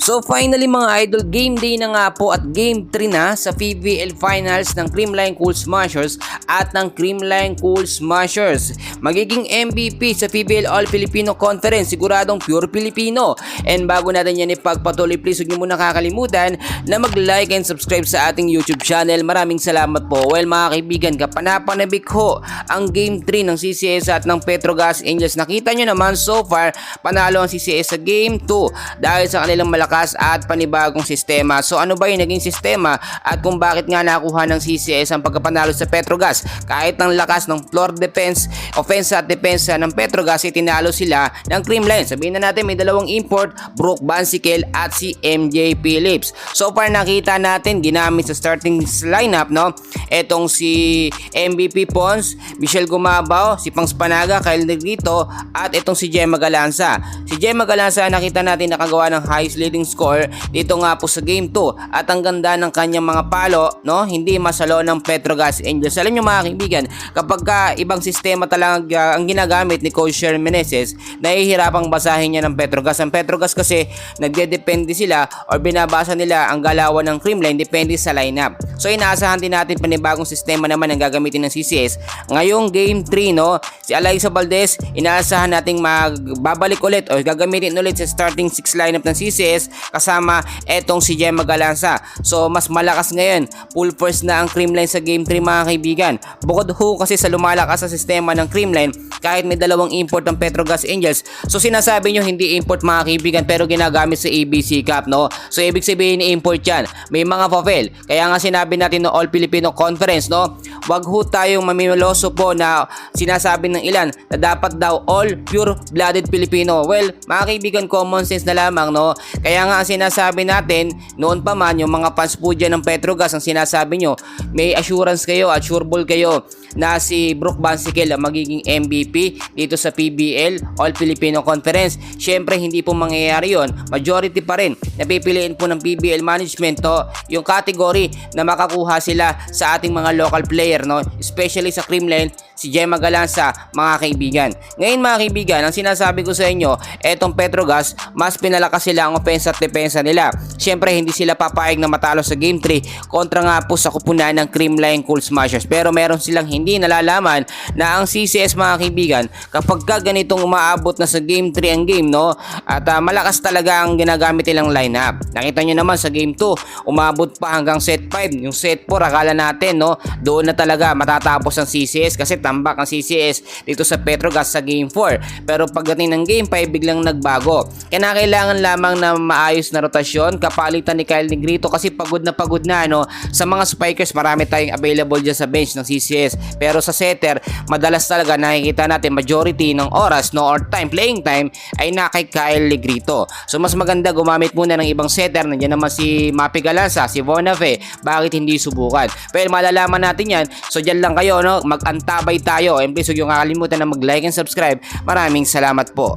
So finally mga idol, game day na nga po at game 3 na sa PBL Finals ng Creamline Cool Smashers at ng Creamline Cool Smashers. Magiging MVP sa PBL All Filipino Conference, siguradong pure Filipino. And bago natin yan ipagpatuloy, please huwag niyo muna kakalimutan na mag-like and subscribe sa ating YouTube channel. Maraming salamat po. Well mga kaibigan, kapanapanabik ho ang game 3 ng CCS at ng Petrogas Angels. Nakita nyo naman so far, panalo ang CCS sa game 2 dahil sa kanilang malakas at panibagong sistema. So ano ba yung naging sistema at kung bakit nga nakuha ng CCS ang pagkapanalo sa Petrogas? Kahit ng lakas ng floor defense, offense at depensa ng Petrogas, itinalo sila ng Creamline. Sabihin na natin may dalawang import, Brook Bansikel at si MJ Phillips. So far nakita natin ginamit sa starting lineup, no? Etong si MVP Pons, Michelle Gumabaw, si Pangs Panaga, Kyle Negrito at etong si Gemma Galanza. Si Gemma Galanza nakita natin nakagawa ng highest leading score dito nga po sa game 2 at ang ganda ng kanyang mga palo, no? Hindi masalo ng Petrogas Angels. Alam nyo mga kaibigan, kapag ibang sistema talaga ang ginagamit ni Coach Sher Meneses, nahihirapang basahin niya ng Petrogas. Ang Petrogas kasi nagdedepende sila or binabasa nila ang galawan ng Creamline depende sa lineup. So inaasahan din natin panibagong sistema naman ang gagamitin ng CCS. Ngayong game 3, no, si Alyssa Valdez inaasahan nating magbabalik ulit o gagamitin ulit sa starting 6 lineup ng CCS kasama etong si Gemma Galanza. So mas malakas ngayon, full force na ang Creamline sa game 3 mga kaibigan. Bukod ho kasi sa lumalakas sa sistema ng Creamline, kahit may dalawang import ng Petrogas Angels, so sinasabi nyo hindi import mga kaibigan pero ginagamit sa ABC Cup, no? So ibig sabihin import yan, may mga pa-fail. Kaya nga sinabi natin no All Filipino Conference, no, wag ho tayong mamimiloso po na sinasabi ng ilan na dapat daw all pure blooded Filipino. Well mga kaibigan, common sense na lamang, no? Kaya nga sinasabi natin noon pa man yung mga fans po dyan ng Petrogas, ang sinasabi nyo may assurance kayo at sureball kayo na si Brook Bansikel ang magiging MVP dito sa PBL All Filipino Conference. Syempre hindi po mangyayari yon. Majority pa rin napipiliin po ng PBL management to yung category na makakuha sila sa ating mga local player, no? Especially sa Creamline, si Gemma Galanza mga kaibigan. Ngayon mga kaibigan, ang sinasabi ko sa inyo, etong Petrogas mas pinalakas sila ang offense at depensa nila. Syempre hindi sila papayag na matalo sa game 3 kontra nga po sa kupunan ng Creamline Cool Smashers. Pero meron silang hindi nalalaman na ang CCS mga kaibigan, kapag ganitong umaabot na sa game 3 ang game, no, at malakas talaga ang ginagamit nilang lineup. Nakita nyo naman sa game 2 umabot pa hanggang set 5. Yung set 4 akala natin, no, doon na talaga matatapos ang CCS kasi tambak ang CCS dito sa Petrogas sa game 4. Pero pagdating ng game 5 biglang nagbago. Kailangan lamang na maayos na rotasyon, kapalitan ni Kyle Negrito kasi pagod na, no. Sa mga spikers marami tayong available dyan sa bench ng CCS. Pero sa setter, madalas talaga nakikita natin majority ng oras, no, or time, playing time ay na kay Kyle Negrito. So mas maganda gumamit muna ng ibang setter. Nandiyan naman si Mapi Galanza, si Vonafe. Bakit hindi subukan? Pero malalaman natin yan. So dyan lang kayo, no, mag-antabay tayo. And please huwag yung kakalimutan na mag-like and subscribe. Maraming salamat po.